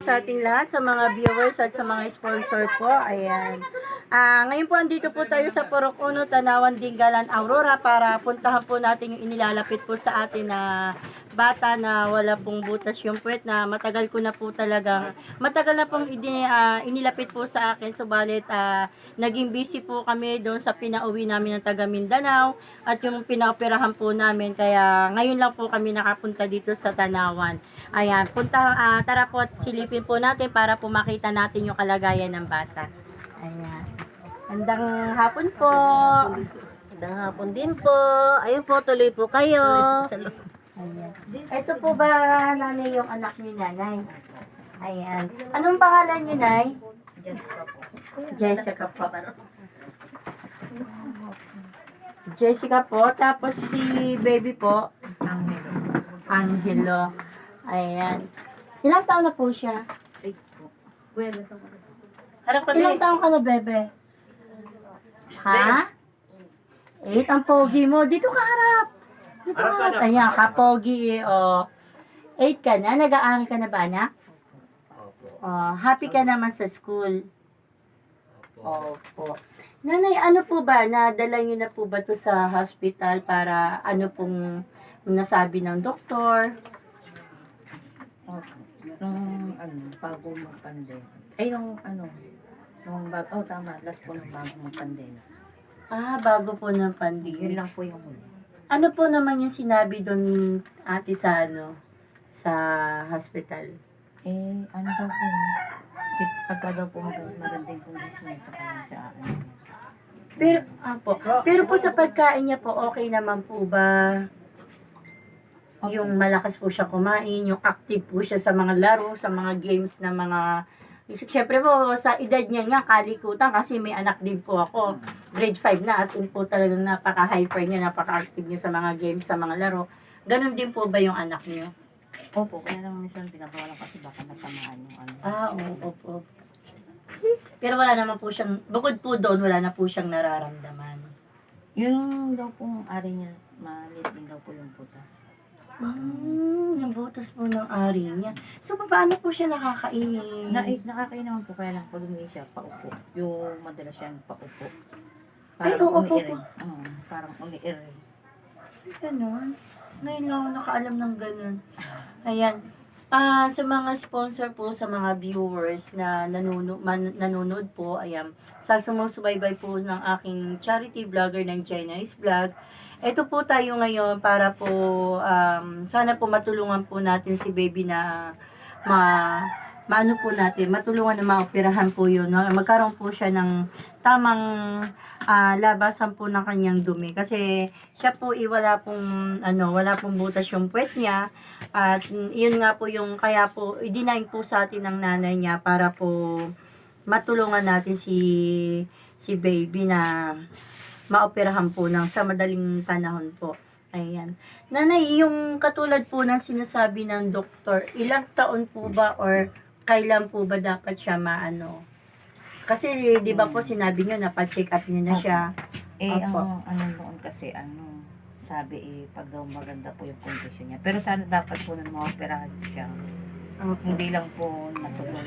Sa ating lahat, sa mga viewers at sa mga sponsor po, ayan. Ngayon po, andito po tayo sa Purok Uno, Tanawan, Dingalan, Aurora para puntahan po natin yung inilalapit po sa atin na bata na wala pong butas yung puwet na matagal ko na po talagang, matagal na pong inilapit po sa akin. Subalit, naging busy po kami doon sa pinauwi namin ng taga Mindanao at yung pinaoperahan po namin. Kaya ngayon lang po kami nakapunta dito sa Tanawan. Ayan, tara po at silipin po natin para po makita natin yung kalagayan ng bata. Ayan. Handang hapon po. Magandang hapon din po. Ayun po, tuloy po kayo. Ayan. Ito po ba, nanay, yung anak ni nanay? Ayan. Anong pangalan niyo, nay? Jessica po. Jessica po. Jessica po. Tapos si baby po, Angelo. Ayan. Ilang taon na po siya? Harap ka Ilang taon ka na, bebe? Ha? 8 ang pogi mo. Dito ka harap. Dito ka harap. Ayan, kapogi. Oh. 8 ka na. Nag-aaral ka na ba, anak? Oh, happy ka naman sa school. Opo. Nanay, ano po ba? Nadala niyo na po ba to sa hospital para ano pong nasabi ng doktor? Nung bago mag-pandemic. Ay, nung bago, tama, last po nung bago mag-pandemic. Bago po ng Yun pandemic. lang po yung huli. Ano po naman yung sinabi doon, ate, sa sa hospital? Ano daw po, pagka daw po maganda yung condition niya, tsaka lang siya, Pero po sa pagkain niya po, okay naman po ba? Yung malakas po siya kumain, yung active po siya sa mga laro, sa mga games na mga... Siyempre po, sa edad niya nga, kalikutan kasi may anak din po ako. Grade 5 na, as in po talagang napaka-hyper niya, napaka-active niya sa mga games, sa mga laro. Ganon din po ba yung anak niyo? Opo, kaya lang minsan pinabawalan kasi baka natamaan yung Opo. Pero wala naman po siyang, bukod po doon, wala na po siyang nararamdaman. Yung daw pong ari niya, maliit din daw po yung putas. Yung butas po ng ari niya. So, paano po siya nakakain? Nakakain naman po, kaya lang pag umihi siya, paupo. Yung madalas siyang paupo. Ay, oo po. umiiring. Parang umiiring. Ganon. Ngayon lang ako nakaalam ng ganon. Ayan. Sa mga sponsor po, sa mga viewers na nanonood po, ayan, sa sumusubaybay po ng aking charity vlogger ng Chinese Vlog, ito po tayo ngayon para po, sana po matulungan po natin si baby na maano po natin, matulungan na maoperahan po yun, magkaroon po siya ng tamang labasan po ng kanyang dumi. Kasi siya po wala pong butas yung puwet niya. At yun nga po yung, kaya po, i-design po sa atin ng nanay niya para po matulungan natin si baby na maoperahan po sa madaling panahon po. Ayan. Nanay, yung katulad po ng sinasabi ng doktor, ilang taon po ba or kailan po ba dapat siya maano? Kasi di ba po sinabi niyo na pa-check up niyo na siya. Opo. Noon kasi, sabi pag daw maganda po yung condition niya. Pero sana dapat po nung maoperahan siya. Opo. Hindi lang po natuloy.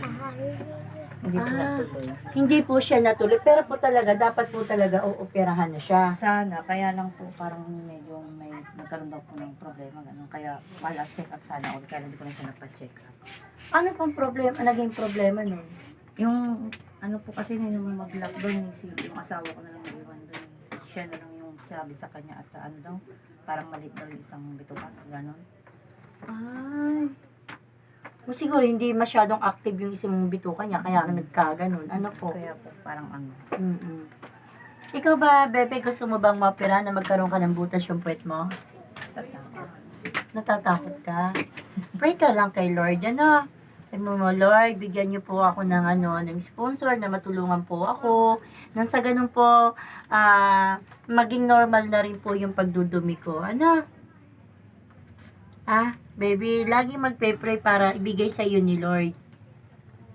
Hindi po natuloy. Hindi po siya natuloy, pero po talaga, dapat po talaga uoperahan na siya. Sana, kaya lang po parang medyo may nagkaroon daw po ng problema. Ganun. Kaya wala check up sana ulit. Kaya hindi ko lang siya napa-check up. Ano pong problema, naging problema nun? Yung po kasi nung mag-lockdown, yung asawa ko na lang naiwan doon. Siya na lang yung sabi sa kanya at parang malit daw yung isang bituka. Ganon. Ay. Siguro hindi masyadong active yung isang bituka niya, kaya nagkaganon. Ano po? Kaya po parang Ikaw ba, Bebe, gusto mo bang maopera na magkaroon ka ng butas yung puwet mo? Natatakot ka? Pray ka lang kay Lord, Sabi mo, Lord, bigyan niyo po ako ng sponsor na matulungan po ako. Nang sa ganun po, maging normal na rin po yung pagdudumi ko. Baby, lagi magpe-pray para ibigay sa iyo ni Lord.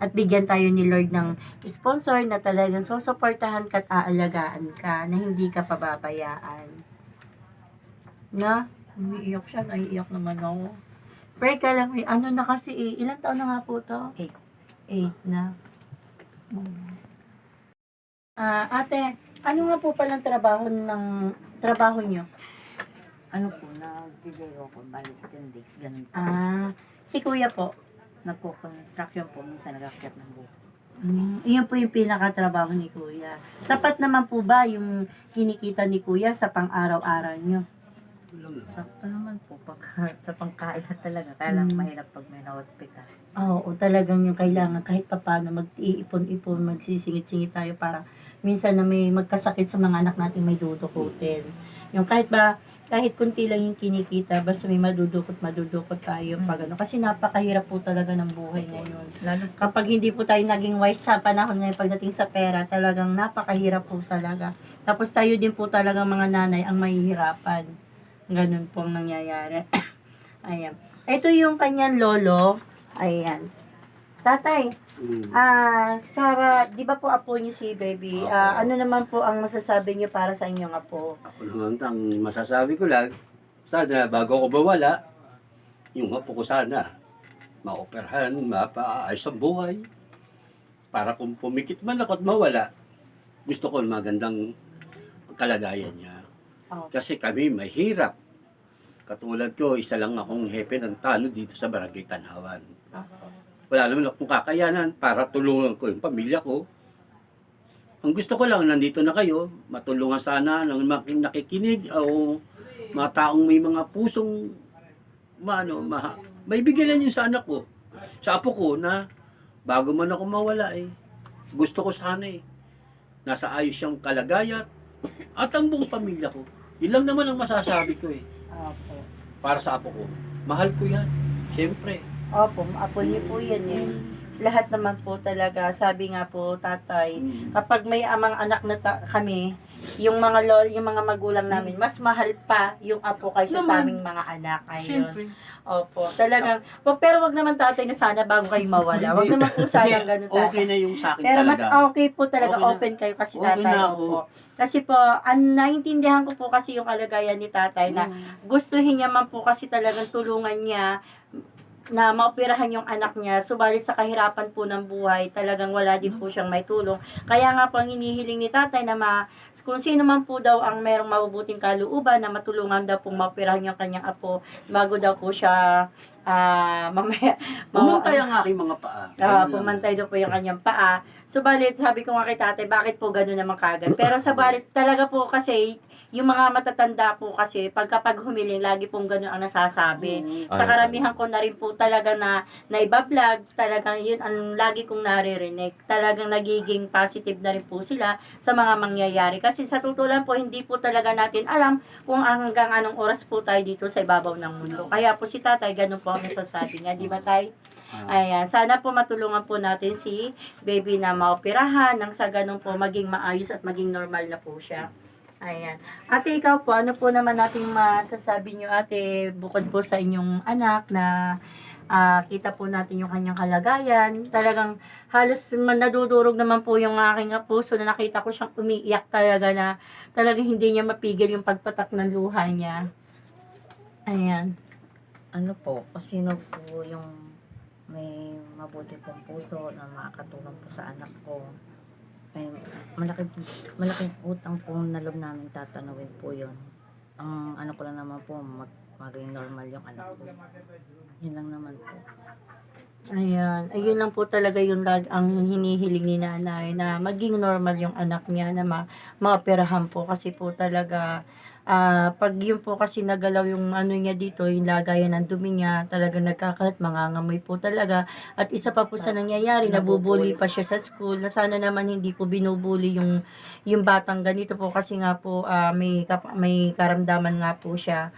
At bigyan tayo ni Lord ng sponsor na talagang susuportahan ka at aalagaan ka, na hindi ka pababayaan. Umiiyak siya, naiiyak naman ako. Pray ka lang, ano na kasi ilang taon na nga po to? 8. 8 na. Ate, ano nga po palang trabaho nyo? Ano po, nag-delay ako, balik 10 days, ganun po. Si kuya po. Nagko-construction po, minsan nag-akyat ng buko. Iyon po yung pinakatrabaho ni kuya. Sapat naman po ba yung kinikita ni kuya sa pang-araw-araw nyo? Sakto naman po, sa pangkain na talaga. Kaya lang mahirap pag may na-hospital. Oo, talagang yung kailangan kahit papaano mag-iipon-ipon, magsisingit-singit tayo para minsan na may magkasakit sa mga anak natin may dudukutin. Yung kahit kunti lang yung kinikita, basta may madudukot tayo pag ano. Kasi napakahirap po talaga ng buhay ngayon. Lalo Kapag hindi po tayo naging wise sa panahon ngayon pagdating sa pera, talagang napakahirap po talaga. Tapos tayo din po talagang mga nanay ang mahihirapan. Ganun po ang nangyayari. Ayan. Ito yung kanyang lolo. Ayan. Tatay, di ba po apo niyo si baby? Ano naman po ang masasabi niyo para sa inyong apo? Ako naman, ang masasabi ko lang, sana bago ako mawala, yung apo ko sana, maoperahan, mapaayos ang buhay. Para kung pumikit man ako at mawala, gusto ko magandang kalagayan niya. Oh. Kasi kami mahirap. Katulad ko, isa lang akong hepe ng talo dito sa Barangay Tanawan. Wala naman akong kakayanan para tulungan ko yung pamilya ko. Ang gusto ko lang, nandito na kayo, matulungan sana ng nakikinig o mga taong may mga pusong may bigyan yun sa anak ko. Sa apo ko na bago man ako mawala gusto ko sana nasa ayos siyang kalagayan at ang buong pamilya ko. Yun lang naman ang masasabi ko Opo. para sa apo ko. Mahal ko yan. Siyempre. Opo, apo niyo po yan Lahat naman po talaga, sabi nga po tatay, kapag may amang anak na kami, yung mga magulang namin, mas mahal pa yung apo kaysa sa aming mga anak. Ayun. Siyempre. Opo, talagang, pero wag naman tatay na sana bago kayo mawala. Wag naman po sana ganun tatay. Okay na yung sa akin Pero mas talaga. okay po talaga, Okay na. open kayo kasi Okay tatay. na ako. Opo. Kasi po, naintindihan ko po kasi yung kalagayan ni tatay na gustuhin niya man po kasi talagang tulungan niya na maoperahan yung anak niya, subalit sa kahirapan po ng buhay, talagang wala din po siyang may tulong. Kaya nga po ang hinihiling ni tatay na kung sino man po daw ang merong mabubuting kalooban na matulungan daw pong maoperahan yung kanyang apo bago daw po siya mamaya Pumantay ang aking mga paa. Ganun lang. pumantay daw po yung kanyang paa. Subalit, sabi ko nga kay tatay, bakit po gano'n naman kagad? Pero sabalit, talaga po kasi, yung mga matatanda po kasi, pagkapag humiling, lagi pong gano'n ang nasasabi. Sa karamihan ko na rin po talaga na iba-vlog, talagang yun ang lagi kong naririnig. Talagang nagiging positive na rin po sila sa mga mangyayari. Kasi sa tutulan po, hindi po talaga natin alam kung hanggang anong oras po tayo dito sa ibabaw ng mundo. Kaya po si tatay, gano'n po ang nasasabi niya. Di ba tay? Ayan, sana po matulungan po natin si baby na maoperahan nang sa ganun po maging maayos at maging normal na po siya. Ayan. Ate, ikaw po, ano po naman nating masasabi nyo, ate, bukod po sa inyong anak na kita po natin yung kanyang kalagayan. Talagang halos nadudurog naman po yung aking puso na nakita ko siyang umiiyak talaga na talagang hindi niya mapigil yung pagpatak ng luha niya. Ayan. Ano po, kung sino po yung may mabuti pong puso na makakatulong po sa anak ko. Ay, malaking utang po na loob namin tatanawin po yun. Ang ano ko lang naman po, maging normal yung anak ko. Yun lang naman po. Ayan. Ayun lang po talaga yung ang hinihiling ni nanay na maging normal yung anak niya na maoperahan po kasi po talaga pag yun po kasi nagalaw yung ano niya dito, yung lagayan ng dumi niya, talaga nagkakalat, mangangamoy po talaga. At isa pa po sa nangyayari, nabubuli pa siya sa school, na sana naman hindi po binubuli yung batang ganito po kasi nga po may karamdaman nga po siya.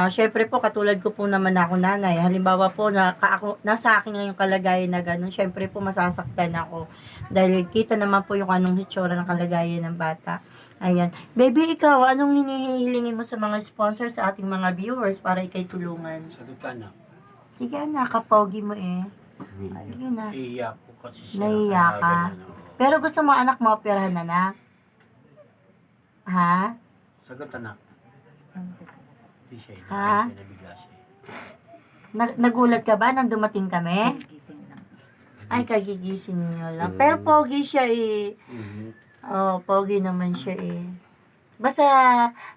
Syempre po, katulad ko po naman ako nanay. Halimbawa po, nasa akin nga yung kalagayan na ganun. Syempre po, masasaktan ako. Dahil kita naman po yung anong hitsura ng kalagayan ng bata. Ayan. Baby, ikaw, anong hinihilingin mo sa mga sponsor sa ating mga viewers para ikay tulungan? Sagot ka na. Sige anak, kapogi mo eh. Sige na. Iiyak ko kasi siya. Naiiyak ka? Pero gusto mo anak mo operahan na? Ha? Sagot anak. Hindi siya. Ha? Nabigla siya. Nagulat ka ba nang dumating kami? Gising lang. Ay, kagigising niyo lang. Pero pogi siya eh. Oh, pogi naman siya eh. Basta,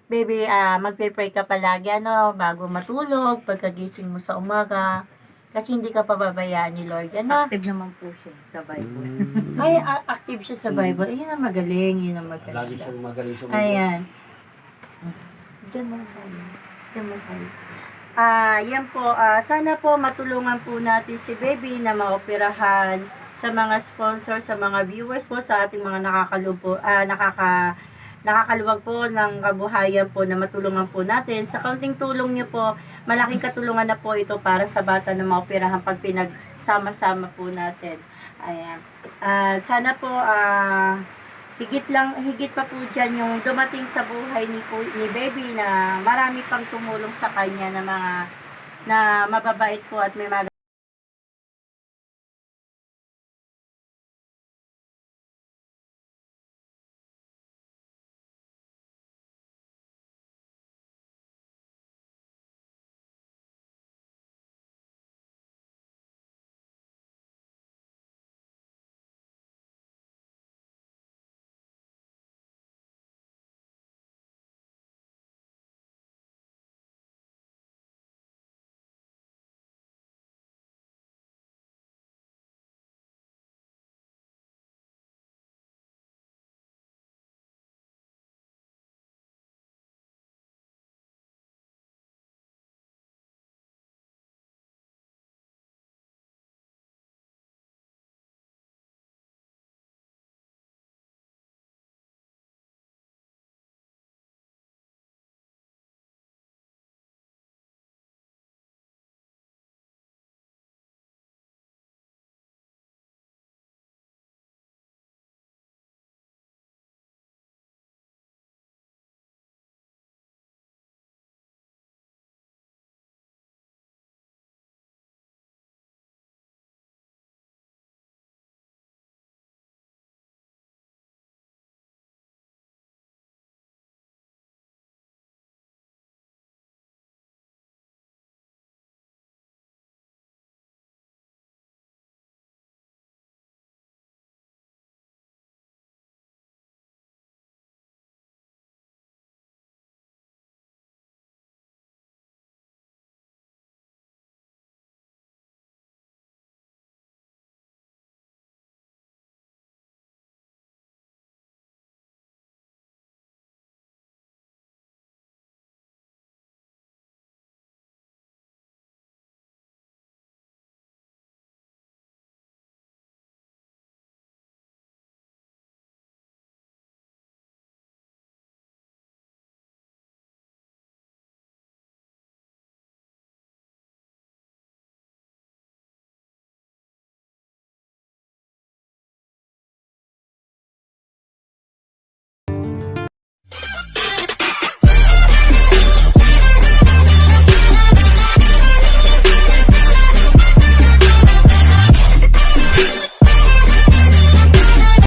baby, magpe-pray ka palagi, bago matulog, pagkagising mo sa umaga. Kasi hindi ka pababayaan ni Lord, Active naman po siya sa Bible. Ay, active siya sa Bible. Yun ang magaling, yun ang maganda. Lagi siyang magaling sa mundo. Ayan. Diyan mo sa'yo. Diyan mo sa'yo. Yan po. Sana po matulungan po natin si baby na maoperahan sa mga sponsor, sa mga viewers po, sa ating mga nakakaluwag po ng kabuhayan po na matulungan po natin. Sa kaunting tulong niyo po, malaking katulungan na po ito para sa bata na maoperahan pag pinagsama-sama po natin. Ayan. Sana po, higit pa po dyan yung dumating sa buhay ni baby na marami pang tumulong sa kanya na mga na mababait po at may